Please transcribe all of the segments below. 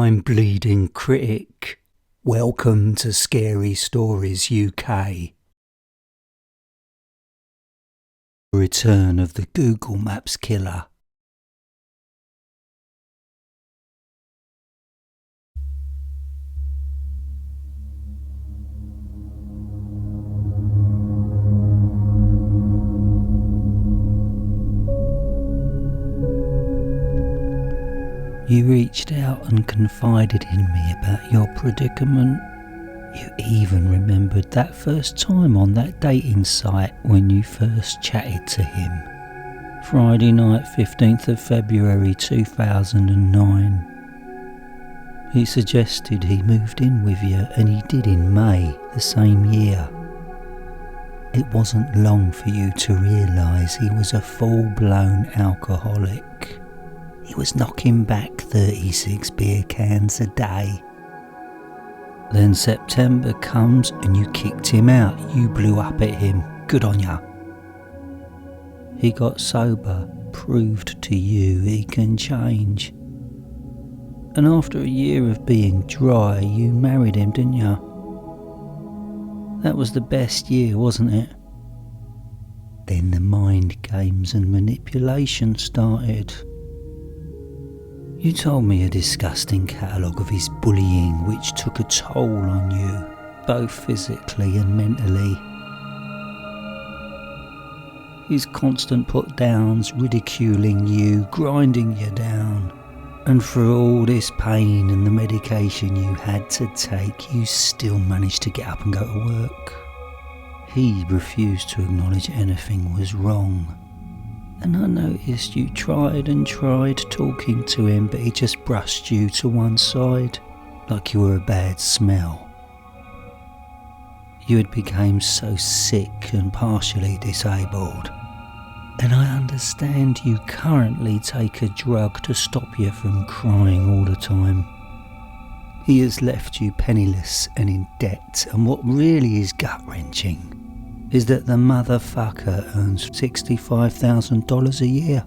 I'm Bleeding Critic. Welcome to Scary Stories UK. Return of the Google Maps Killer. You reached out and confided in me about your predicament. You even remembered that first time on that dating site when you first chatted to him. Friday night, 15th of February 2009. He suggested he moved in with you, and he did in May the same year. It wasn't long for you to realise he was a full-blown alcoholic. He was knocking back 36 beer cans a day. Then September comes and you kicked him out. You blew up at him. Good on ya. He got sober, proved to you he can change. And after a year of being dry, you married him, didn't ya? That was the best year, wasn't it? Then the mind games and manipulation started. You told me a disgusting catalogue of his bullying which took a toll on you, both physically and mentally. His constant put-downs, ridiculing you, grinding you down. And for all this pain and the medication you had to take, you still managed to get up and go to work. He refused to acknowledge anything was wrong. And I noticed you tried and tried talking to him, but he just brushed you to one side, like you were a bad smell. You had become so sick and partially disabled. And I understand you currently take a drug to stop you from crying all the time. He has left you penniless and in debt, and what really is gut-wrenching is that the motherfucker earns $65,000 a year.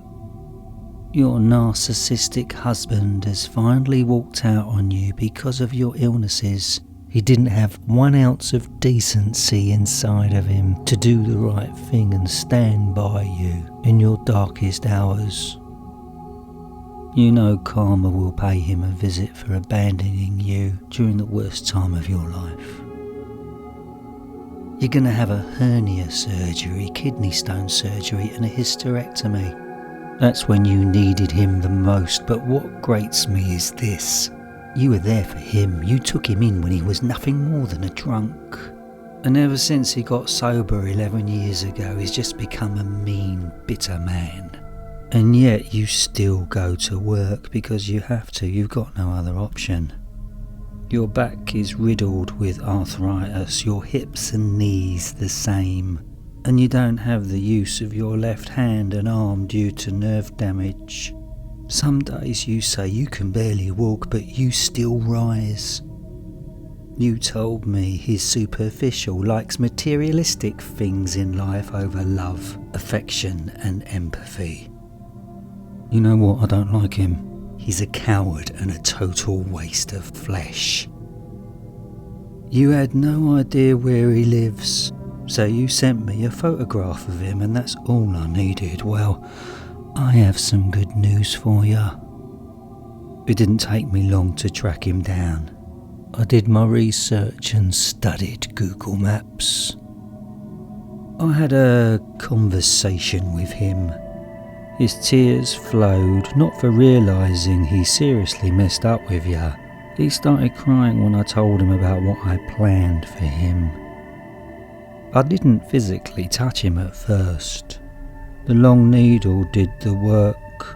Your narcissistic husband has finally walked out on you because of your illnesses. He didn't have 1 ounce of decency inside of him to do the right thing and stand by you in your darkest hours. You know karma will pay him a visit for abandoning you during the worst time of your life. You're going to have a hernia surgery, kidney stone surgery and a hysterectomy. That's when you needed him the most, but what grates me is this. You were there for him. You took him in when he was nothing more than a drunk. And ever since he got sober 11 years ago, he's just become a mean, bitter man. And yet you still go to work because you have to. You've got no other option. Your back is riddled with arthritis, your hips and knees the same, and you don't have the use of your left hand and arm due to nerve damage. Some days you say you can barely walk, but you still rise. You told me he's superficial, likes materialistic things in life over love, affection and empathy. You know what? I don't like him. He's a coward and a total waste of flesh. You had no idea where he lives, so you sent me a photograph of him and that's all I needed. Well, I have some good news for you. It didn't take me long to track him down. I did my research and studied Google Maps. I had a conversation with him. His tears flowed, not for realising he seriously messed up with you. He started crying when I told him about what I planned for him. I didn't physically touch him at first. The long needle did the work.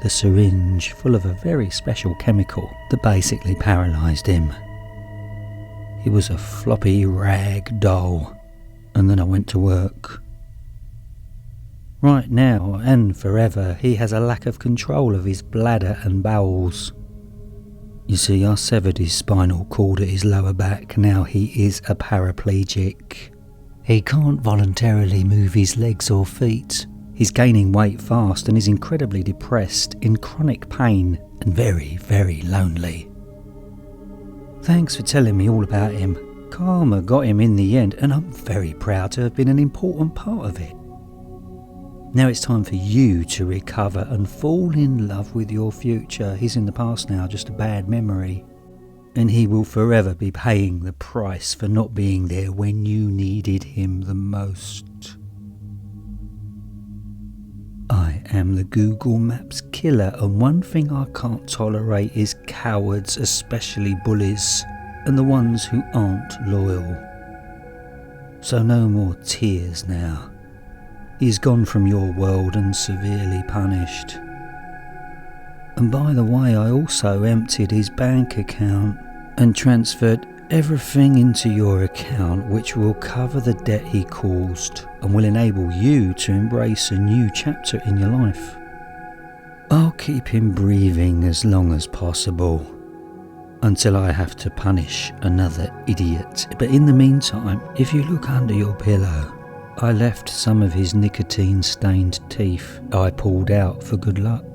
The syringe, full of a very special chemical that basically paralysed him. He was a floppy rag doll, and then I went to work. Right now, and forever, he has a lack of control of his bladder and bowels. You see, I severed his spinal cord at his lower back. Now he is a paraplegic. He can't voluntarily move his legs or feet, He's gaining weight fast and is incredibly depressed, in chronic pain, and very, very lonely. Thanks for telling me all about him. Karma got him in the end, and I'm very proud to have been an important part of it. Now it's time for you to recover and fall in love with your future. He's in the past now, just a bad memory. And he will forever be paying the price for not being there when you needed him the most. I am the Google Maps killer, and one thing I can't tolerate is cowards, especially bullies, and the ones who aren't loyal. So no more tears now. He's gone from your world and severely punished. And by the way, I also emptied his bank account and transferred everything into your account, which will cover the debt he caused and will enable you to embrace a new chapter in your life. I'll keep him breathing as long as possible until I have to punish another idiot. But in the meantime, if you look under your pillow, I left some of his nicotine-stained teeth I pulled out for good luck.